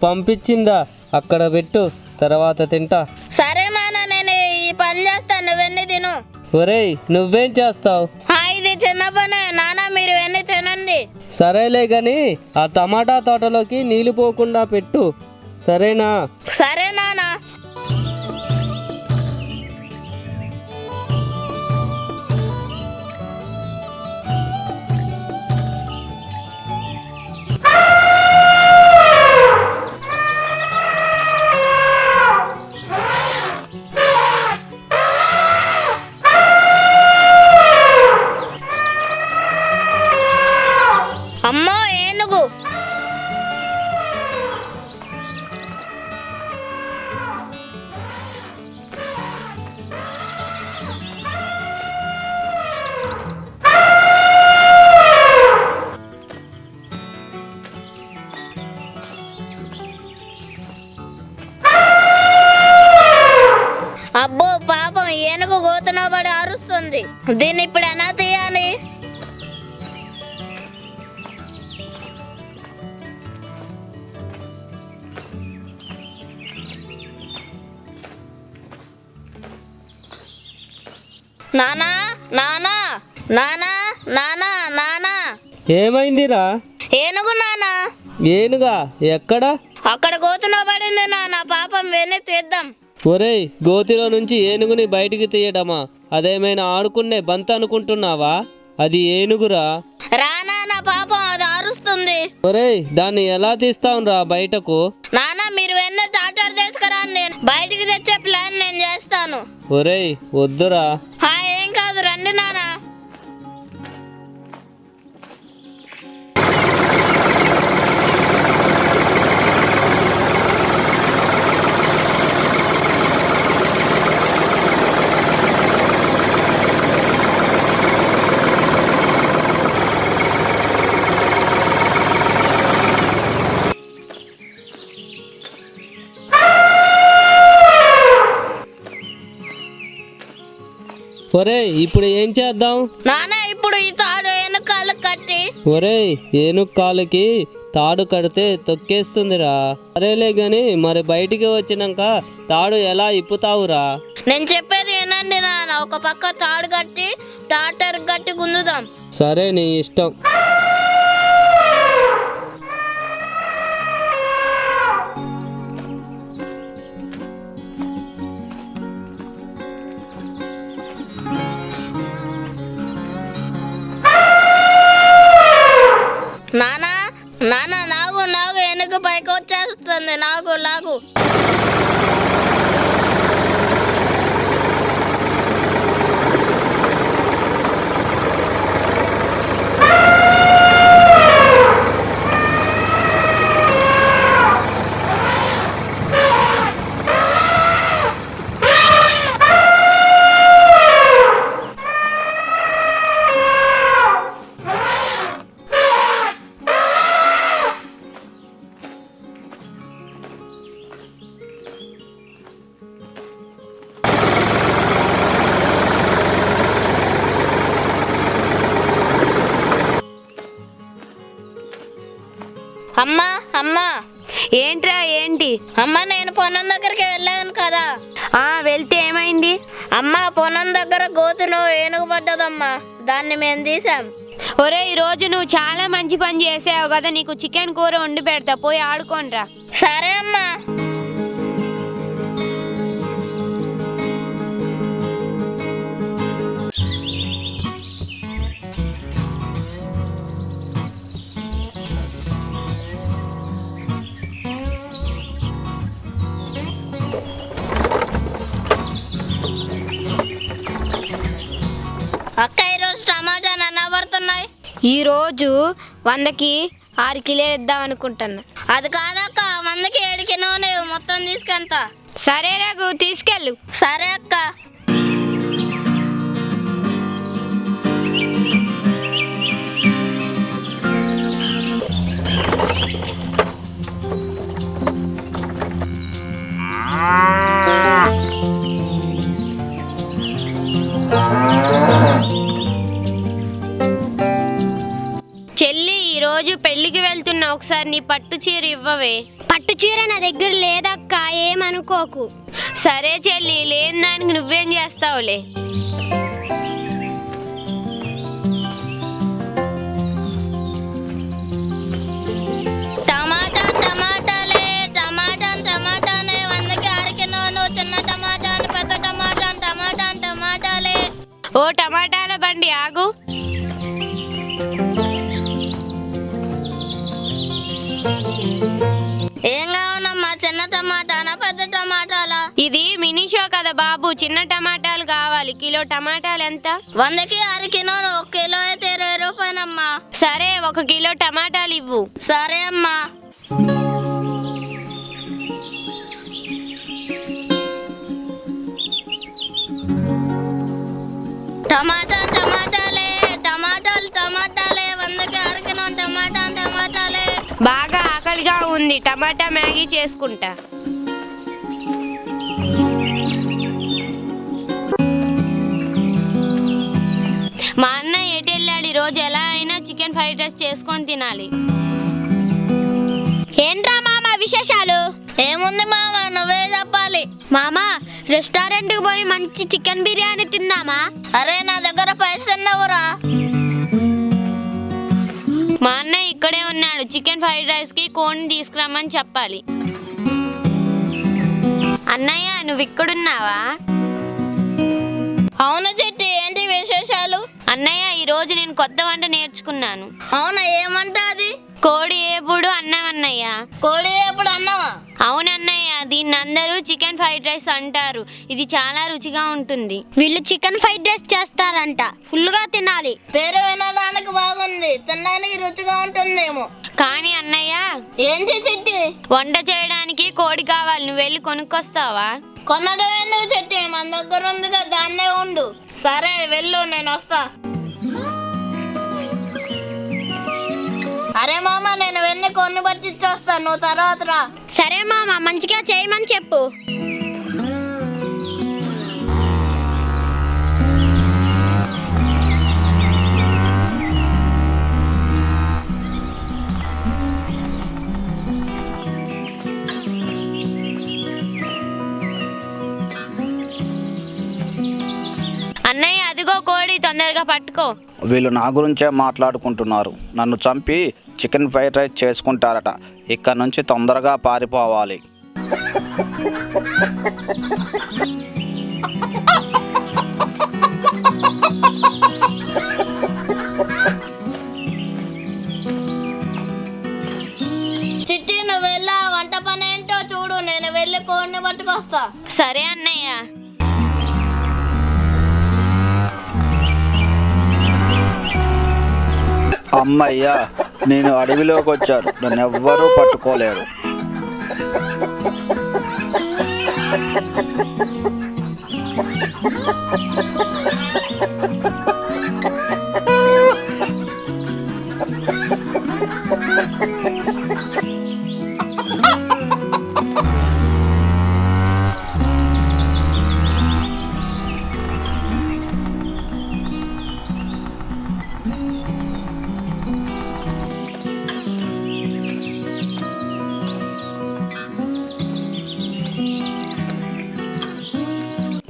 పంపించిందా? అక్కడ పెట్టు, తర్వాత తింటా. సరే నాన్న, నేను ఈ పని చేస్తాను, నువ్వెన్ని తిను. ఒరేయ్, నువ్వేం చేస్తావు? ఇది చిన్న పనే నాన్న, మీరు వెన్ని తినండి. సరేలే గాని ఆ టమాటా తోటలోకి నీళ్లు పోకుండా పెట్టు, సరేనా? సరే నాన్న. అమ్మో ఏనుగు! అబ్బో పాపం, ఏనుగు గోతున పడి అరుస్తుంది. దీన్ని ఇప్పుడు ఎలా తీయాలి? నానా నానా నానా నానా నానా, ఏమైందిరా? ఏనుగు నానా. ఏనుగా? ఎక్కడ? అక్కడ గోతులో పడింది నాన్న, పాపం వెన్ని తీద్దాం. ఒరేయ్, గోతిలో నుంచి ఏనుగుని బయటికి తీయడమా? అదేమైనా ఆడుకునే బంత అనుకుంటున్నావా? అది ఏనుగురా. రా నాన్న, పాపం అది అరుస్తుంది. ఒరేయ్, దాన్ని ఎలా తీస్తావురా బయటకు? నాన్న, మీరు వెన్న టాటర్ తీసుకురాను, నేను బయటికి తెచ్చే ప్లాన్ నేను చేస్తాను. ఒరేయ్, వద్దురా. ఏం కాదు, రండి నాన్న. ఒరేయ్, ఇప్పుడు ఏం చేద్దాం? నాన్న, ఇప్పుడు ఈ తాడు వెనకాల కట్టి. ఒరేయ్, ఏనుగు కాలుకి తాడు కడితే తొక్కేస్తుందిరా. సరేలే గాని మరి బయటికి వచ్చినాక తాడు ఎలా ఇప్పుతావురా? నేను చెప్పేది వినండి నాన్న, ఒక పక్క తాడు కట్టి టాటర్ కట్టి గుంజుదాం. సరే, నీ ఇష్టం. నానా నానా, నాగు నాగు, వెనుక పైకి వచ్చేస్తుంది, నాగు లాగు. అమ్మా అమ్మా. ఏంట్రా? ఏంటి? అమ్మ, నేను పొలం దగ్గరికి వెళ్ళాను కదా. వెళ్తే ఏమైంది? అమ్మ, పొలం దగ్గర గోతులో ఏనుగు పడ్డదమ్మా, దాన్ని మేము తీసాం. ఒరే, ఈ రోజు నువ్వు చాలా మంచి పని చేసావు కదా, నీకు చికెన్ కూర వండి పెడతా, పోయి ఆడుకోనరా. సరే అమ్మా. అక్క, ఈరోజు టమాటాలు ఎలా పడుతున్నాయి? ఈరోజు 100కి 6 కిలోలు ఇద్దాం అనుకుంటున్నా. అది కాదక్క, 100కి 7 కిలోలు మొత్తం తీసుకెళ్తా. సరే రఘు, తీసుకెళ్ళు. సరే అక్క. రోజు పెళ్లికి వెళ్తున్నా, ఒకసారి నీ పట్టు చీర ఇవ్వవే. పట్టు చీర నా దగ్గర లేదక్క, ఏమనుకోకు. సరే చెల్లి, లేని దానికి నువ్వేం చేస్తావులే. టమాటానే 100కి అరకిలోను, చిన్న టమాటాని పెద్ద టమాటాలే. ఓ టమాటాల బండి ఆగు. ఏం కావాలమ్మా, చిన్న టమాటానా పెద్ద టమాటాలా? ఇది మినీ షో కదా బాబు, చిన్న టమాటాలు కావాలి. కిలో టమాటాలు ఎంత? 100కి అరకిలోను, 1 కిలో అయితే 20 రూపాయలమ్మా. సరే, 1 కిలో టమాటాలు ఇవ్వు. సరే అమ్మా. టమాటాలే 100కి అరకిలో టమాటాలే. బాగా ఆకలిగా ఉంది, టమాటా మ్యాగీ చేసుకుంటా. మా అన్న ఎటు వెళ్ళాడు? ఈరోజు ఎలా అయినా చికెన్ ఫ్రైడ్ రైస్ చేసుకొని తినాలి. ఏంట్రా మామ విశేషాలు? ఏముంది మామ, నువ్వే చెప్పాలి. మామ, రెస్టారెంట్కి పోయి మంచి చికెన్ బిర్యానీ తిందామా? అరే నా దగ్గర పైసలురా. మా అన్న ఇక్కడే ఉన్నాడు, చికెన్ ఫ్రైడ్ రైస్ కి కోడిని తీసుకురమ్మని చెప్పాలి. అన్నయ్య, నువ్వు ఇక్కడున్నావా? అవును చెట్టి, ఏంటి విశేషాలు? అన్నయ్య, ఈ రోజు నేను కొత్త వంట నేర్చుకున్నాను. అవునా, ఏమంట అది? కోడి ఏపుడు అన్నం అన్నయ్య. కోడి ఎప్పుడు అన్నావా? అవునన్నయ్య, దీన్ని అందరూ చికెన్ ఫ్రైడ్ రైస్ అంటారు. ఇది చాలా రుచిగా ఉంటుంది. వీళ్ళు చికెన్ ఫ్రైడ్ రైస్ చేస్తారంట, ఫుల్గా తినాలి. పేరు వినడానికి బాగుంది, తినడానికి రుచిగా ఉంటుందేమో. కానీ అన్నయ్య, ఏంటి చెట్టి? వంట చేయడానికి కోడి కావాలి, నువ్వు వెళ్ళి కొనుక్కొస్తావా? కొనడం ఎందుకు చెట్టి, మన దగ్గర ఉందిగా, దాన్నే ఉండు. సరే వెళ్ళు, నేను వస్తా. అరే మామ, నేను వెళ్ళి కొన్ని పట్టించొస్తాను, నువ్వు తర్వాత రా. సరే మామ, మంచిగా చేయమని చెప్పు. అన్నయ్య, అదిగో కోడి, తొందరగా పట్టుకో. వీళ్ళు నా గురించే మాట్లాడుకుంటున్నారు. నన్ను చంపి చికెన్ ఫ్రైడ్ రైస్ చేసుకుంటారట. ఇక్కడ నుంచి తొందరగా పారిపోవాలి. చిట్టి, నువ్వు వెళ్ళా, వంట పని ఏంటో చూడు, నేను వెళ్ళి కోడిని పట్టుకొస్తా. సరే అన్నయ్య. అమ్మయ్యా, నేను అడవిలోకి వచ్చాను, నన్ను ఎవ్వరూ పట్టుకోలేరు.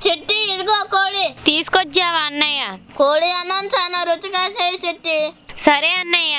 చిట్టి, ఇదిగో కోడి. తీసుకొచ్చావా అన్నయ్య? కోడి అన్నం చాలా రుచిగా చేయి చిట్టి. సరే అన్నయ్య.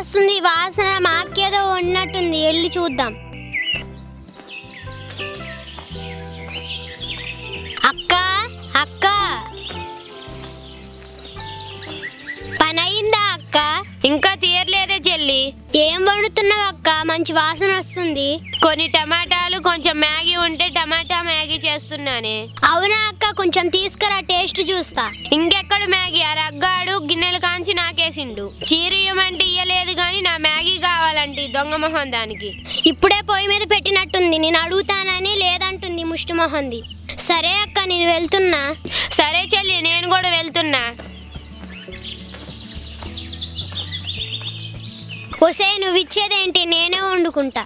వస్తుంది వాసన, మాకేదో ఉన్నట్టుంది, వెళ్ళి చూద్దాం. అక్క అక్క, పని అయిందా ఇంకా తీరలేదే చెల్లి. ఏం వండుతున్నావు అక్క? మంచి వాసన వస్తుంది. కొన్ని టమాటాలు కొంచెం మ్యాగీ ఉంటే టమాటా మ్యాగీ చేస్తున్నానే. అవునా అక్క, కొంచెం తీసుకురా, టేస్ట్ చూస్తా. ఇంకెక్కడ మ్యాగీ? ఆ రగ్గాడు గిన్నెలు కాంచి నాకేసిండు. చీరియమంటే ఇయ్యలేదు గాని నా మ్యాగీ కావాలంటే దొంగ మొహం దానికి. ఇప్పుడే పొయ్యి మీద పెట్టినట్టుంది. నేను అడుగుతానని లేదంటుంది ముష్టి మొహంది. సరే అక్క, నేను వెళ్తున్నా. సరే చెల్లి, నేను కూడా వెళ్తున్నా. ఒసే, నువ్వు ఇచ్చేదేంటి? నేనే వండుకుంటా.